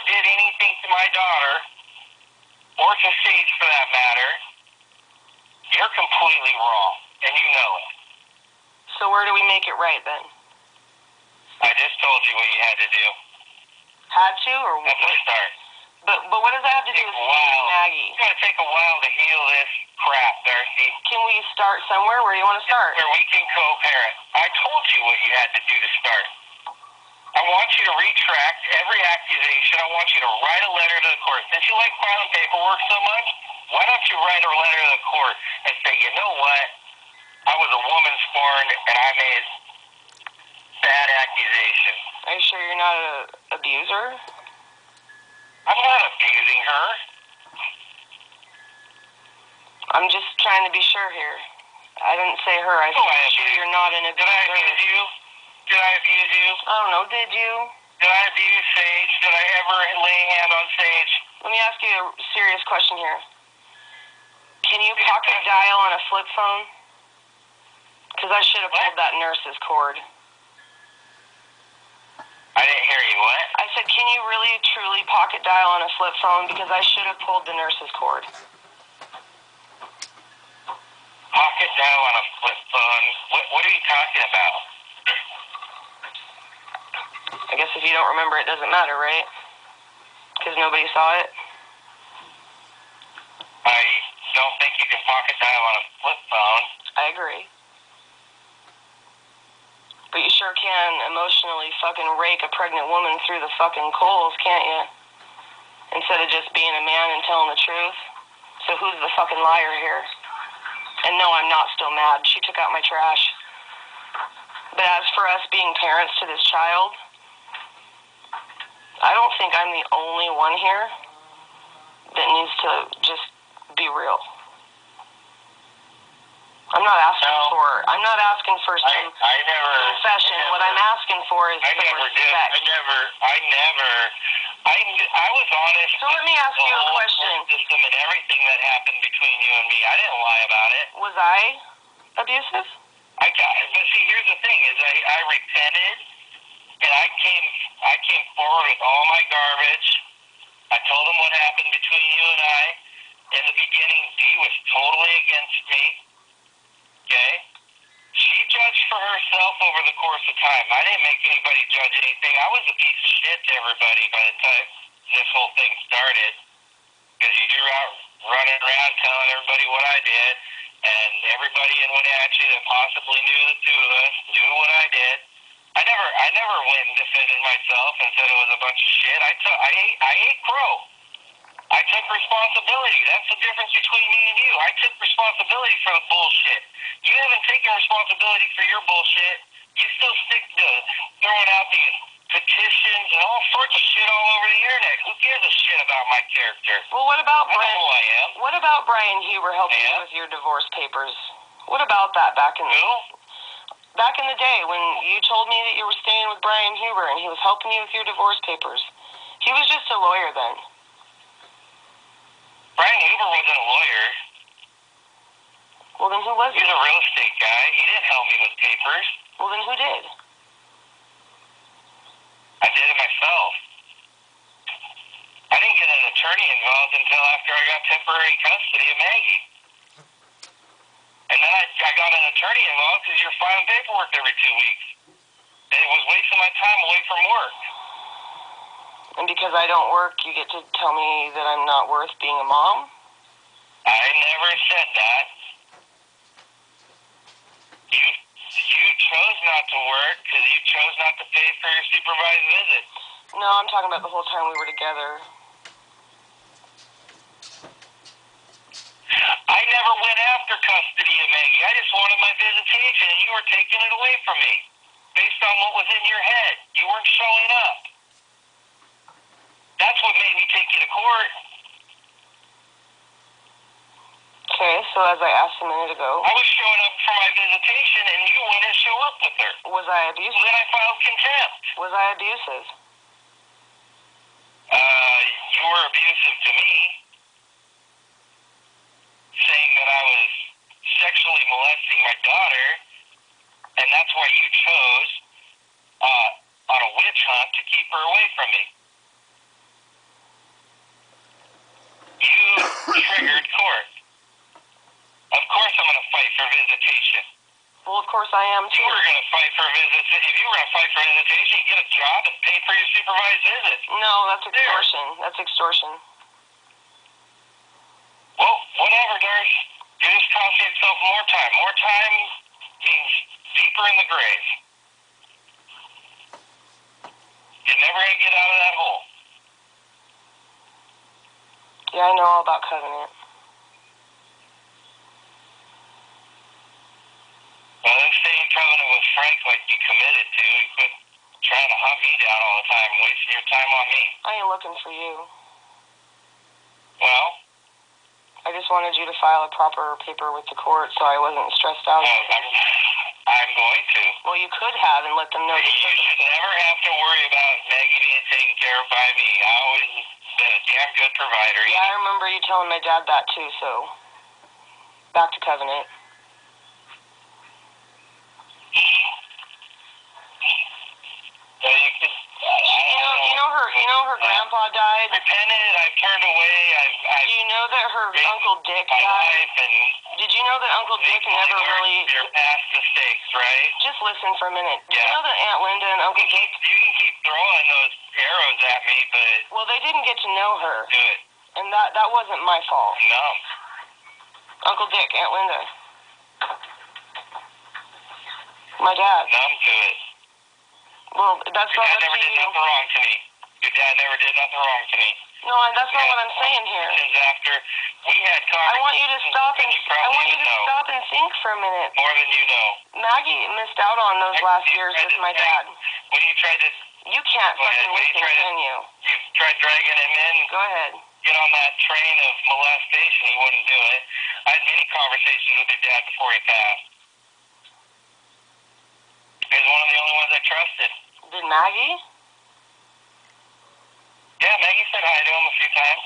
did anything to my daughter, or to Sage for that matter, you're completely wrong, and you know it. So where do we make it right then? I just told you what you had to do. Had to, or what? That's a start. But what does that have to do with Maggie? It's going to take a while to heal this crap, Darcy. Can we start somewhere? Where do you want to start? Where we can co-parent. I told you what you had to do to start. I want you to retract every accusation. I want you to write a letter to the court. Since you like filing paperwork so much, why don't you write a letter to the court and say, you know what? I was a woman scorned, and I made bad accusations. Are you sure you're not an abuser? I'm not abusing her. I'm just trying to be sure here. I didn't say her. I said sure you're not an abuser. Did I abuse you? Did I abuse you? I don't know. Did you? Did I abuse Sage? Did I ever lay a hand on Sage? Let me ask you a serious question here. Can you pocket dial on a flip phone? Because I should have pulled that nurse's cord. I didn't hear you. What? I said, can you really, truly pocket dial on a flip phone? Because I should have pulled the nurse's cord. Pocket dial on a flip phone? What are you talking about? I guess if you don't remember, it doesn't matter, right? Because nobody saw it. I don't think you can pocket dial on a flip phone. I agree. But you sure can emotionally fucking rake a pregnant woman through the fucking coals, can't you? Instead of just being a man and telling the truth. So who's the fucking liar here? And no, I'm not still mad. She took out my trash. But as for us being parents to this child, I don't think I'm the only one here that needs to just be real. I'm not asking for some confession. What I'm asking for is some respect. I was honest. So let me ask you a question. System and everything that happened between you and me, I didn't lie about it. Was I abusive? But see, here's the thing: is I repented, and I came forward with all my garbage. I told them what happened between you and I. In the beginning, Dee was totally against me. Okay? She judged for herself over the course of time. I didn't make anybody judge anything. I was a piece of shit to everybody by the time this whole thing started. Because you were out running around telling everybody what I did. And everybody in Wenatchee that possibly knew the two of us knew what I did. I never went and defended myself and said it was a bunch of shit. I ate crow. I took responsibility. That's the difference between me and you. I took responsibility for the bullshit. You haven't taken responsibility for your bullshit. You still stick to throwing out these petitions and all sorts of shit all over the internet. Who gives a shit about my character? Well, what about I know who I am. What about Brian Huber helping you with your divorce papers? What about that back in the day when you told me that you were staying with Brian Huber and he was helping you with your divorce papers? He was just a lawyer then. Brian Huber wasn't a lawyer. Well, then who was he? He was a real estate guy. He didn't help me with papers. Well, then who did? I did it myself. I didn't get an attorney involved until after I got temporary custody of Maggie. And then I got an attorney involved because you're filing paperwork every 2 weeks. And it was wasting my time away from work. And because I don't work, you get to tell me that I'm not worth being a mom? I never said that. You chose not to work because you chose not to pay for your supervised visits. No, I'm talking about the whole time we were together. I never went after custody of Maggie. I just wanted my visitation, and you were taking it away from me based on what was in your head. You weren't showing up. That's what made me take you to court. Okay, so as I asked a minute ago... I was showing up for my visitation, and you wouldn't show up with her. Was I abusive? Then I filed contempt. Was I abusive? You were abusive to me, saying that I was sexually molesting my daughter, and that's why you chose on a witch hunt to keep her away from me. for visitation. Well, of course I am, too. You were going to fight for visitation. If you were going to fight for visitation, you get a job and pay for your supervised visits. No, that's extortion. That's extortion. Well, whatever, Darce. You're just costing yourself more time. More time means deeper in the grave. You're never going to get out of that hole. Yeah, I know all about covenant. Well, then stay in covenant with Frank like you committed to. You quit trying to hunt me down all the time, wasting your time on me. I ain't looking for you. Well, I just wanted you to file a proper paper with the court so I wasn't stressed out. I'm going to. Well, you could have and let them know. You should never have to worry about Maggie being taken care of by me. I always been a damn good provider. Yeah, I remember you telling my dad that too, so back to covenant. So you could, you know her grandpa died? Repented, I've turned away, Do you know that her Uncle Dick died? Did you know that Uncle Dick never really... Your past mistakes, right? Just listen for a minute. Yeah. Do you know that Aunt Linda and Uncle Dick... You can keep throwing those arrows at me, but... Well, they didn't get to know her. Good. And that wasn't my fault. No. Uncle Dick, Aunt Linda. My dad. Numb to it. Well, that's Your not dad up never to did you. nothing wrong to me. Your dad never did nothing wrong to me. No, that's not what I'm saying here. After we had I want you to stop and stop and think for a minute. More than you know. Maggie missed out on those last years with my dad. When you tried to... You can't fucking listen, can you? You tried dragging him in. Go ahead. Get on that train of molestation. He wouldn't do it. I had many conversations with your dad before he passed. He was one of the only ones I trusted. Did Maggie? Yeah, Maggie said hi to him a few times.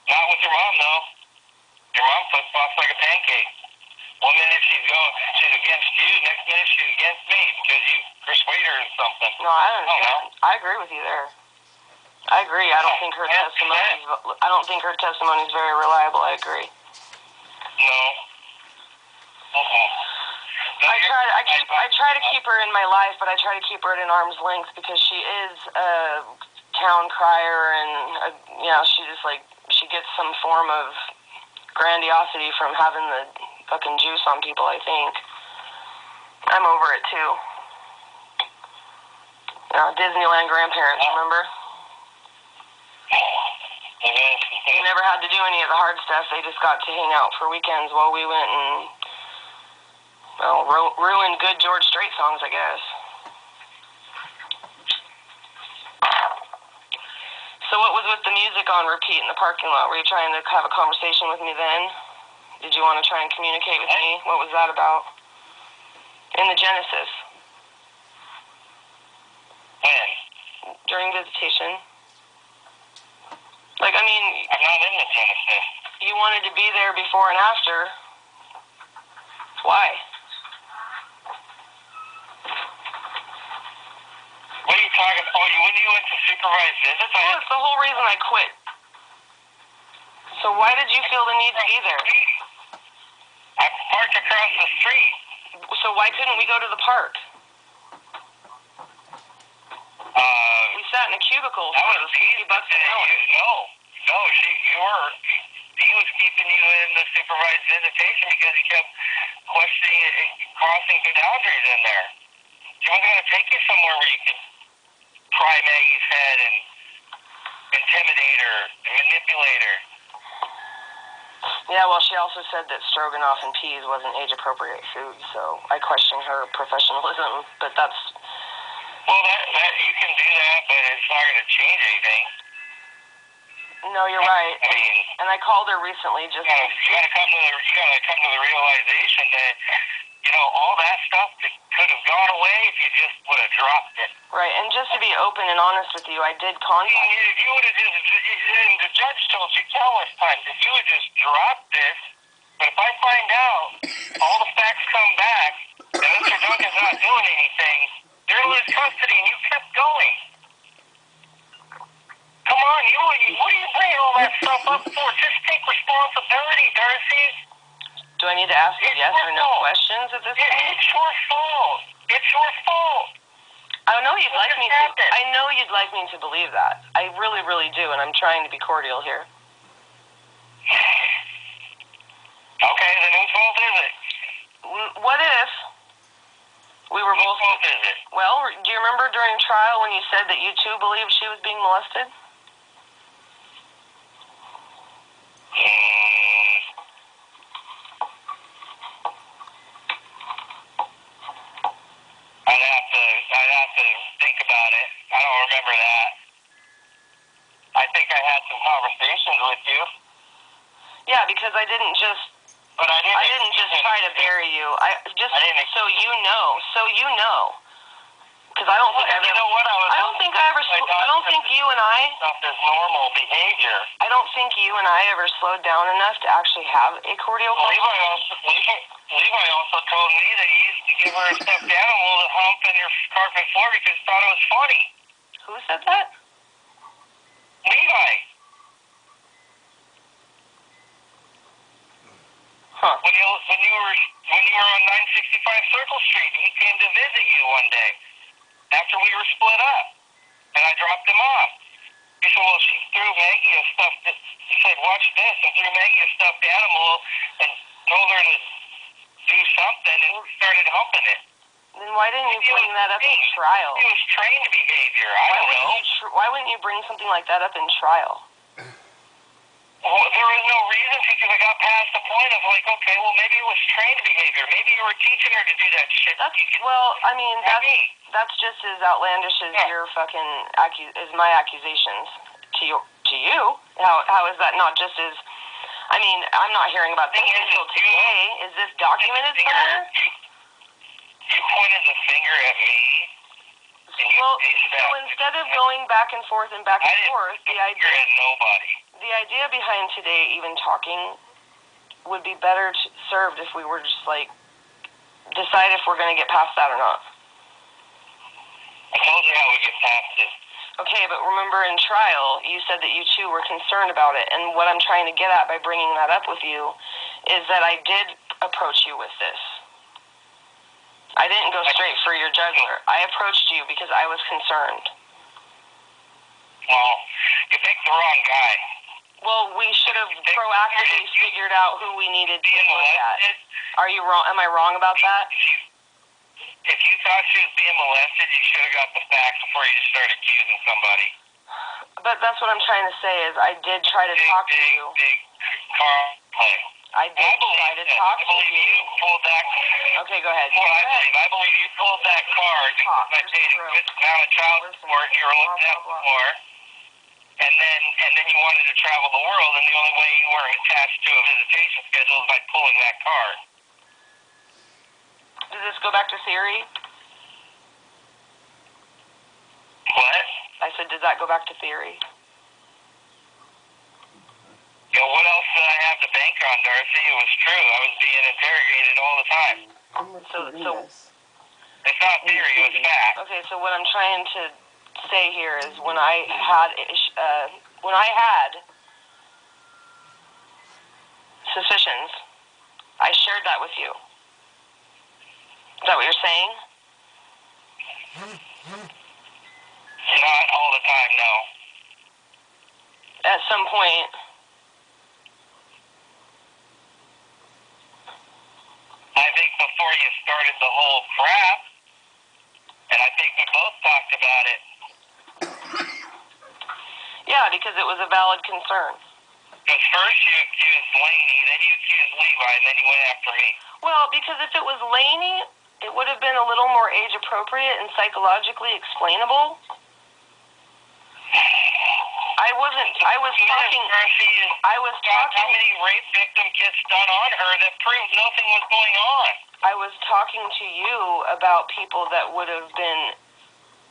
Not with your mom, though. Your mom flip-flops like a pancake. One minute she's against you, next minute she's against me because you persuade her in something. No, I understand. I agree with you there. I agree. I don't think her testimony is very reliable. I agree. No. Uh-huh. I try to keep her in my life, but I try to keep her at an arm's length because she is a town crier, and she gets some form of grandiosity from having the fucking juice on people. I think I'm over it too. Disneyland grandparents, remember? They never had to do any of the hard stuff. They just got to hang out for weekends while we went and ruined good George Strait songs, I guess. So what was with the music on repeat in the parking lot? Were you trying to have a conversation with me then? Did you want to try and communicate with me? What was that about? In the Genesis. When? During visitation. I'm not in the Genesis. You wanted to be there before and after. Why? What are you talking about? When you went to supervised visits? Well, it's the whole reason I quit. So why did you feel the need to be there? I parked across the street. So why couldn't we go to the park? We sat in a cubicle for $50 an hour. He was keeping you in the supervised visitation because he kept questioning it and crossing the boundaries in there. He wasn't going to take you somewhere where you could pry Maggie's head and intimidate her and manipulate her. Yeah, well, she also said that stroganoff and peas wasn't age-appropriate food, so I question her professionalism, but that's... Well, that you can do that, but it's not going to change anything. No, you're right. I mean, and I called her recently just... You gotta come to the realization that, all that stuff could have gone away if you just would have dropped it. Right, and just to be open and honest with you, I did contact... If you would have and the judge told you countless times, if you would just drop this, but if I find out all the facts come back that Mr. Duncan's not doing anything, you're in his custody and you kept going. Come on, what are you bringing all that stuff up for? Just take responsibility, Darcy. Do I need to ask you yes or no questions at this point? It's your fault. It's your fault. I know you'd like me to. I know you'd like me to believe that. I really, really do, and I'm trying to be cordial here. Okay, then whose fault is it? What if we were both? Whose fault is it? Well, do you remember during trial when you said that you too believed she was being molested? I'd have to think about it. I don't remember that. I think I had some conversations with you. Yeah, because I didn't just. But I didn't just try to bury you. I didn't. So you know. Because I don't think I ever. You know what? I don't think I ever. I don't think you and I. Stuff is normal behavior. I don't think you and I ever slowed down enough to actually have a cordial conversation. Levi also told me that you used to give her a stuffed animal to hump in your carpet floor because he thought it was funny. Who said that? Levi. Huh. When you were on 965 Circle Street, he came to visit you one day after we were split up, and I dropped him off. He said, well, she threw Maggie a stuffed. He said, watch this, and threw Maggie a stuffed animal and told her to do something, and started humping it. Then why didn't you bring that up in trial? It was trained behavior. I don't know. Why wouldn't you bring something like that up in trial? Well, there was no reason to, because I got past the point of like, okay, well, maybe it was trained behavior. Maybe you were teaching her to do that shit. That's just as outlandish as your fucking as my accusations to you. How is that not just as? I mean, I'm not hearing about this until today. Is this documented somewhere? You pointed the finger at me. Well, so instead of going back and forth, the idea behind today even talking would be better served if we were just like decide if we're going to get past that or not. I told you how we get past it. Okay, but remember in trial, you said that you too were concerned about it, and what I'm trying to get at by bringing that up with you is that I did approach you with this. I didn't go straight for your jugular. I approached you because I was concerned. Well, you picked the wrong guy. Well, we should have proactively figured out who we needed to look at. Are you wrong? Am I wrong about that? If you thought she was being molested, you should have got the facts before you just started accusing somebody. But that's what I'm trying to say is I did try to talk to you. Big car play. I did try to talk to you. You pulled that. Okay, go ahead. I believe you pulled that card. I paid a good amount of child support. You were looking at before, and then you wanted to travel the world, and the only way you weren't attached to a visitation schedule is by pulling that card. Does this go back to theory? What? I said, does that go back to theory? You know, what else did I have to bank on, Darcy? It was true. I was being interrogated all the time. So it's not theory, it was fact. Okay, so what I'm trying to say here is when I had suspicions, I shared that with you. Is that what you're saying? Not all the time, no. At some point. I think before you started the whole crap, and I think we both talked about it. Yeah, because it was a valid concern. Because first you accused Laney, then you accused Levi, and then you went after me. Well, because if it was Laney, it would have been a little more age appropriate and psychologically explainable. I was talking. How many rape victim kits done on her that proved nothing was going on? I was talking to you about people that would have been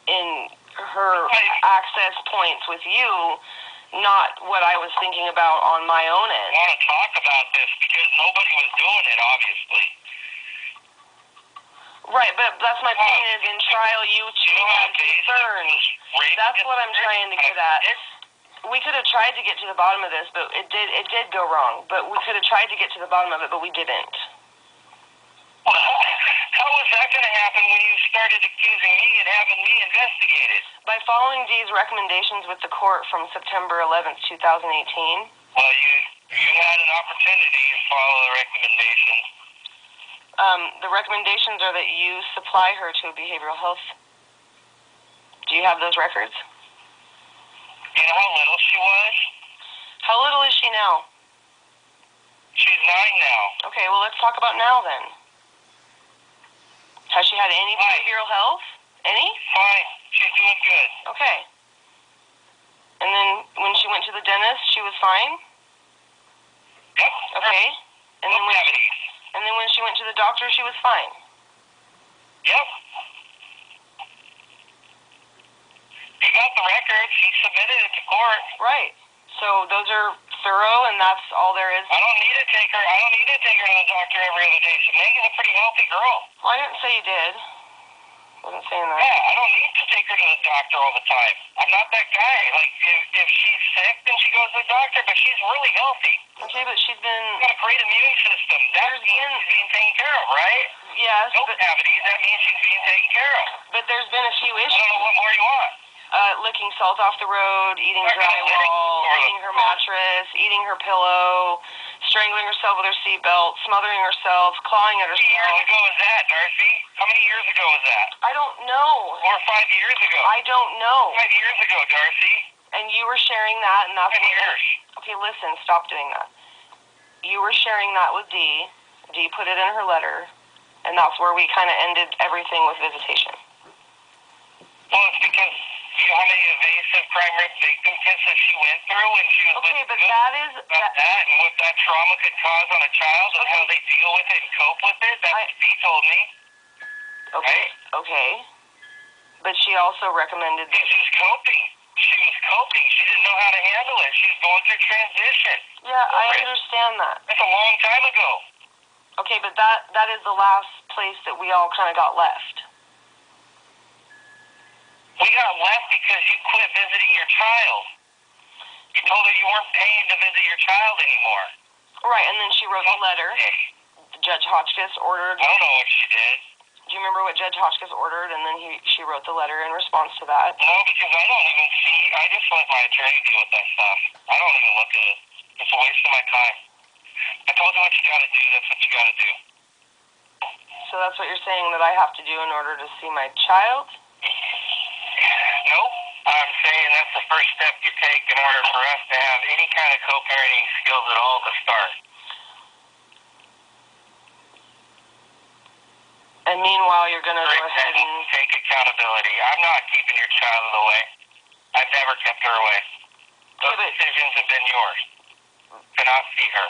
in her access points with you, not what I was thinking about on my own end. I want to talk about this because nobody was doing it, obviously. Right, but that's my point is in trial you too had concerns. That's what I'm trying to get at. We could have tried to get to the bottom of this, but it did go wrong. But we could have tried to get to the bottom of it, but we didn't. How was that going to happen when you started accusing me and having me investigated? By following Dee's recommendations with the court from September 11th, 2018. Well, you had an opportunity to follow the recommendations. The recommendations are that you supply her to a behavioral health. Do you have those records? You know how little she was? How little is she now? She's 9 now. Okay, well, let's talk about now then. Has she had any behavioral health? Any? Fine. She's doing good. Okay. And then when she went to the dentist, she was fine? Yep. Okay. And then when she went to the doctor, she was fine? Yep. You got the records. He submitted it to court. Right. So those are thorough, and that's all there is. I don't need to take her to the doctor every other day. So Megan's a pretty healthy girl. Well, I didn't say you did. I wasn't saying that. Yeah, I don't need to take her to the doctor all the time. I'm not that guy. Like, if she's sick, then she goes to the doctor, but she's really healthy. Okay, but she's been... She's got a great immune system. That means she's being taken care of, right? Yes, No cavities, that means she's being taken care of. but there's been a few I issues. don't know what more you want. Licking salt off the road, eating drywall, eating her mattress, eating her pillow, strangling herself with her seatbelt, smothering herself, clawing at How many years herself. ago was that, Darcy? How many years ago was that? I don't know. 4 or 5 years ago. I don't know. 5 years ago, Darcy. And you were sharing that, and that's 5 years. Okay, listen, stop doing that. You were sharing that with Dee. Dee put it in her letter, and that's where we kind of ended everything with visitation. Well, it's because you know how many evasive crime victim kisses she went through when she was Okay, but that is... that and what that trauma could cause on a child and how they deal with it and cope with it. That's what Dee told me. Okay, right? okay. But she also recommended... She was coping. She was coping. She didn't know how to handle it. She was going through transition. Yeah, I understand that. That's a long time ago. Okay, but that is the last place that we all kind of got left. We got left because you quit visiting your child. You told her you weren't paying to visit your child anymore. Right, and then she wrote the letter. Judge Hotchkiss ordered... I don't know what she did. Do you remember what Judge Hotchkiss ordered, and then she wrote the letter in response to that? No, because I don't even see... I just let my attorney deal with that stuff. I don't even look at it. It's a waste of my time. I told you what you got to do. That's what you got to do. So that's what you're saying that I have to do in order to see my child? Nope. I'm saying that's the first step you take in order for us to have any kind of co-parenting skills at all to start. And meanwhile, you're going to go ahead and... Take accountability. I'm not keeping your child away. I've never kept her away. Those decisions have been yours. To not see her.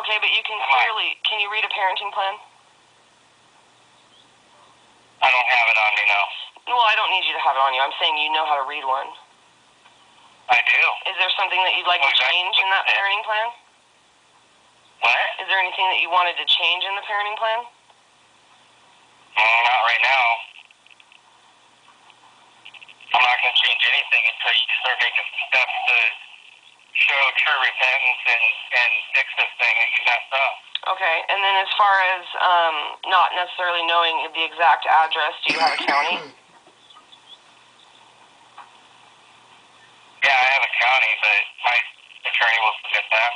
Okay, but you can clearly... Can you read a parenting plan? I don't have it on me now. Well, I don't need you to have it on you. I'm saying you know how to read one. I do. Is there something that you'd like to change in that parenting plan? What? Is there anything that you wanted to change in the parenting plan? Not right now. I'm not going to change anything until you start making some steps to show true repentance and fix this thing that you messed up. Okay, and then as far as not necessarily knowing the exact address, do you have a county? Yeah, I have a county, but my attorney will submit that.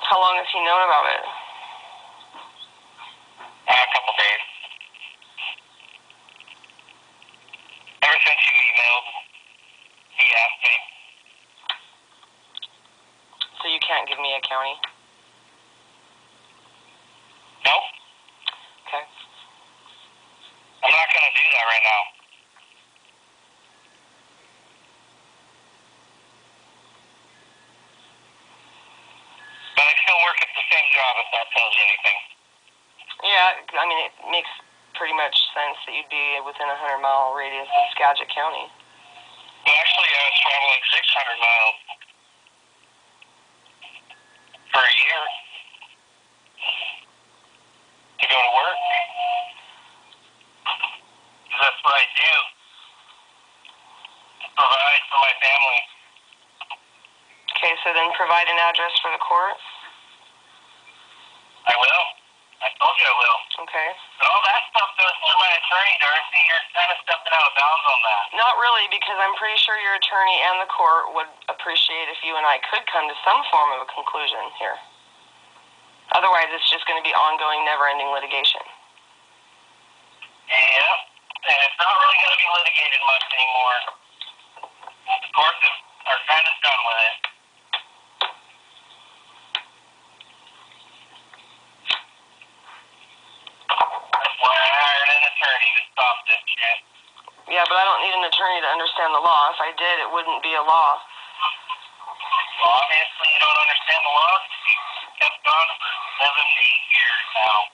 How long has he known about it? A couple days. Ever since you emailed, he asked me. So you can't give me a county? Nope. Okay. I'm not going to do that right now. But I still work at the same job, if that tells you anything. Yeah, I mean, it makes pretty much sense that you'd be within a 100-mile radius of Skagit County. Well, actually, I was traveling 600 miles for a year to go to work. That's what I do. Provide for my family. Okay, so then provide an address for the court. I will. I told you I will. Okay. But all that stuff goes through my attorney, Darcy. You're kind of stepping out of bounds on that. Not really, because I'm pretty sure your attorney and the court would appreciate if you and I could come to some form of a conclusion here. Otherwise, it's just going to be ongoing, never-ending litigation. Yeah. And it's not really going to be litigated much anymore. The courts are kind of done with it. That's why I hired an attorney to stop this shit. Yeah, but I don't need an attorney to understand the law. If I did, it wouldn't be a law. Well, obviously you don't understand the law. You kept on for 7 years now.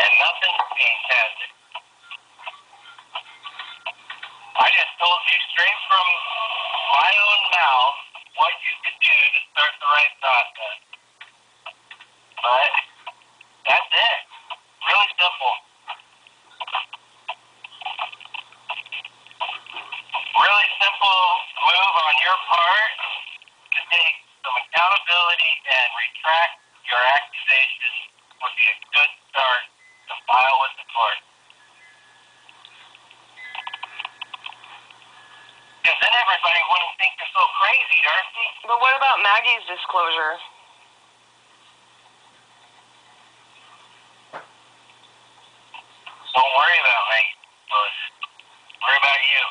And nothing's changed, has it? I just told you straight from my own mouth what you could do to start the right process. But that's it. Really simple. Really simple move on your part to take some accountability and retract your accusation would be a good start to file with the court. Because then everybody wouldn't think you're so crazy, Darcy. But what about Maggie's disclosure? Don't worry about me. Worry about you.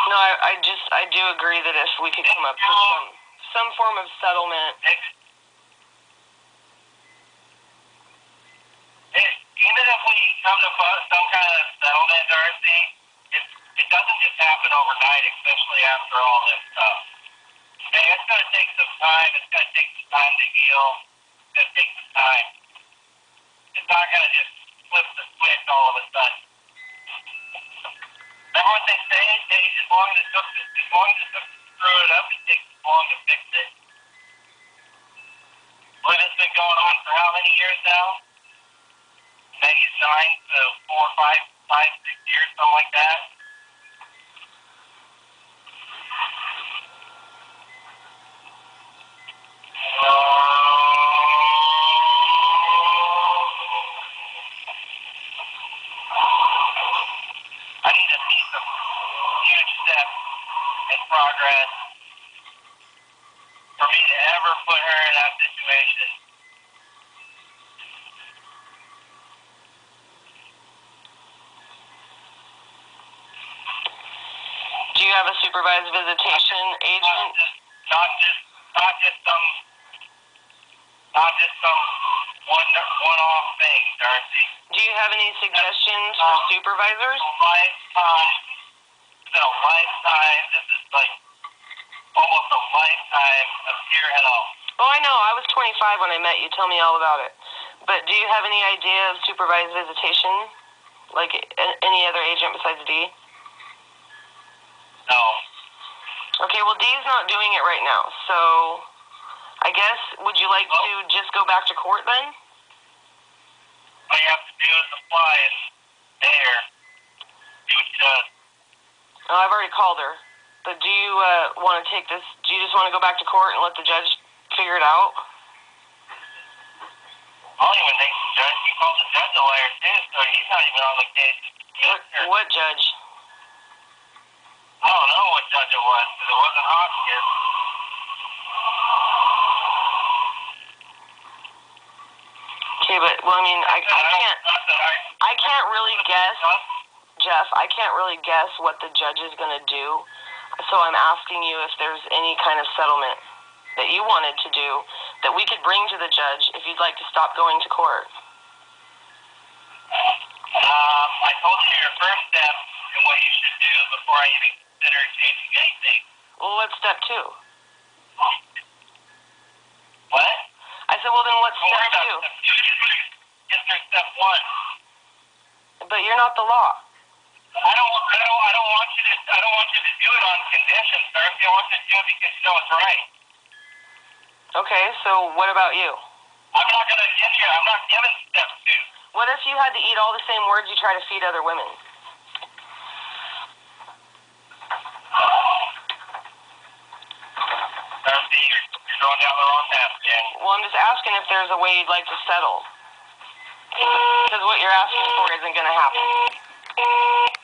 No, I do agree that if we could come up with some form of settlement. Even if we come to some kind of settlement, Darcy, it doesn't just happen overnight, especially after all this stuff. Okay, it's going to take some time. It's going to take some time to heal. It's going to take some time. It's not going to just flip the switch all of a sudden. Remember what they say? As long as it took to screw it up, it takes as long to fix it. Well, this has been going on for how many years now? Maybe 9 to 4, 5, 6 years, something like that. I need to see some huge steps in progress for me to ever put her in that situation. Do you have a supervised visitation agent? Not just some one-off thing, Darcy. Do you have any suggestions for supervisors? It's been a lifetime. This is like almost a lifetime of pure hell. Oh, I know. I was 25 when I met you. Tell me all about it. But do you have any idea of supervised visitation? Like any other agent besides D? No. Okay, well, D's not doing it right now. So I guess, would you like to just go back to court then? All you have to do is apply and there. See what she does. Oh, I've already called her. But do you want to take this? Do you just want to go back to court and let the judge figure it out? I'll even think the judge. You called the judge a liar too, so he's not even on the case. What judge? I don't know what judge it was, because it wasn't Hopkins. Okay, but well, I mean, I can't really guess, Jeff. I can't really guess what the judge is going to do. So I'm asking you if there's any kind of settlement that you wanted to do that we could bring to the judge if you'd like to stop going to court. I told you your first step and what you should do before I even consider changing anything. Well, what's step 2? What? I said, well, then what's Don't worry step 2? about step 2. Just through step 1. But you're not the law. I don't want you to. I don't want you to do it on conditions, Darcy. I want you to do it because you know it's right. Okay, so what about you? I'm not gonna give you. I'm not giving step two. What if you had to eat all the same words you try to feed other women? Darcy, you're going down the wrong path again. Well, I'm just asking if there's a way you'd like to settle. Because what you're asking for isn't going to happen.